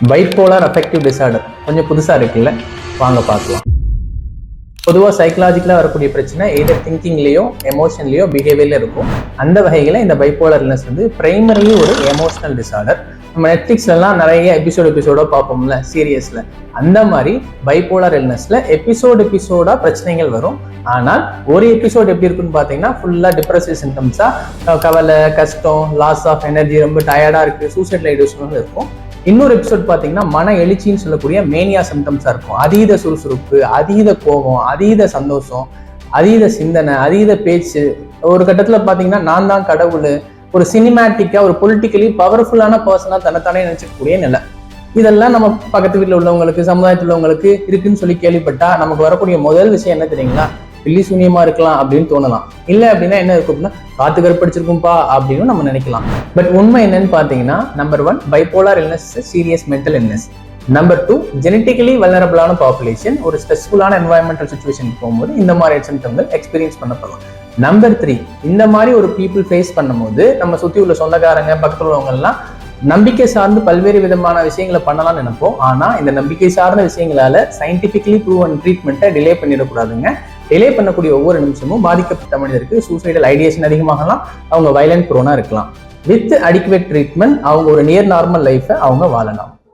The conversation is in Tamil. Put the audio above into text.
பைப்போலார் அஃபெக்டிவ் டிசார்டர் கொஞ்சம் புதுசாக இருக்குல்ல, வாங்க பார்க்கலாம். பொதுவாக சைக்கலாஜிக்கலாக வரக்கூடிய பிரச்சனை எய்தர் திங்கிங்லேயோ எமோஷன்லேயோ பிஹேவியர்ல இருக்கும். அந்த வகையில் இந்த பைப்போலார் இல்னஸ் வந்து பிரைமரிலி ஒரு எமோஷனல் டிசார்டர். நம்ம நெட்ஃப்ளிக்ஸ்லாம் நிறைய எபிசோடோ பார்ப்போம்ல சீரியஸில், அந்த மாதிரி பைப்போலார் இல்னஸ்ல எபிசோடா பிரச்சனைகள் வரும். ஆனால் ஒரு எபிசோட் எப்படி இருக்குன்னு பார்த்தீங்கன்னா ஃபுல்லாக டிப்ரெசிவ் சிம்டம்ஸா, கவலை, கஷ்டம், லாஸ் ஆஃப் எனர்ஜி, ரொம்ப டயர்டாக இருக்குது, சூசைட் ஐடியேஷன் இருக்கும். இன்னொரு எபிசோட் பார்த்தீங்கன்னா மன எழுச்சின்னு சொல்லக்கூடிய மேனியா சிம்டம்ஸா இருக்கும். அதீத சுறுசுறுப்பு, அதீத கோபம், அதீத சந்தோஷம், அதீத சிந்தனை, அதீத பேச்சு. ஒரு கட்டத்தில் பார்த்தீங்கன்னா நான் தான் கடவுள், ஒரு சினிமேட்டிக்கா, ஒரு பொலிட்டிக்கலி பவர்ஃபுல்லான பர்சனா தன்னைத்தானே நினைச்சக்கூடிய நிலை. இதெல்லாம் நம்ம பக்கத்து வீட்டில் உள்ளவங்களுக்கு, சமுதாயத்தில் உள்ளவங்களுக்கு இருக்குன்னு சொல்லி கேள்விப்பட்டா நமக்கு வரக்கூடிய முதல் விஷயம் என்ன தெரியுங்களா? பில்லி சூன்யமா இருக்கலாம் அப்படின்னு தோணலாம். இல்லை அப்படின்னா என்ன இருக்கும்னா காத்து கருப்படிச்சிருக்கும்பா அப்படின்னு நம்ம நினைக்கலாம். பட் உண்மை என்னன்னு பார்த்தீங்கன்னா, number 1 bipolar illness serious mental illness. Number 2 genetically வல்னரபிளான பாப்புலேஷன் ஒரு ஸ்ட்ரெஸ்ஃபுல்லான என்வாயன்மெண்டல் சுச்சுவேஷனுக்கு போகும்போது இந்த மாதிரி சிம்டம்கள் எக்ஸ்பீரியன்ஸ் பண்ணப்படலாம். நம்பர் 3 இந்த மாதிரி ஒரு பீப்புள் ஃபேஸ் பண்ணும்போது நம்ம சுற்றி உள்ள சொந்தக்காரங்க, பக்கத்தில் உள்ளவங்க எல்லாம் நம்பிக்கை சார்ந்து பல்வேறு விதமான விஷயங்களை பண்ணலாம்னு நினைப்போம். ஆனால் இந்த நம்பிக்கை சார்ந்த விஷயங்களால சயின்டிபிக்கலி ப்ரூவன் ட்ரீட்மெண்ட்டை டிலே பண்ணிடக்கூடாதுங்க. டிலே பண்ணக்கூடிய ஒவ்வொரு நிமிஷமும் பாதிக்கப்பட்ட மனிதருக்கு சூசைடல் ஐடியேஷன் அதிகமாகலாம், அவங்க வயலண்ட் ப்ரோனா இருக்கலாம். வித் அடிக்குவேட் ட்ரீட்மெண்ட் அவங்க ஒரு நியர் நார்மல் லைஃபை அவங்க வாழலாம்.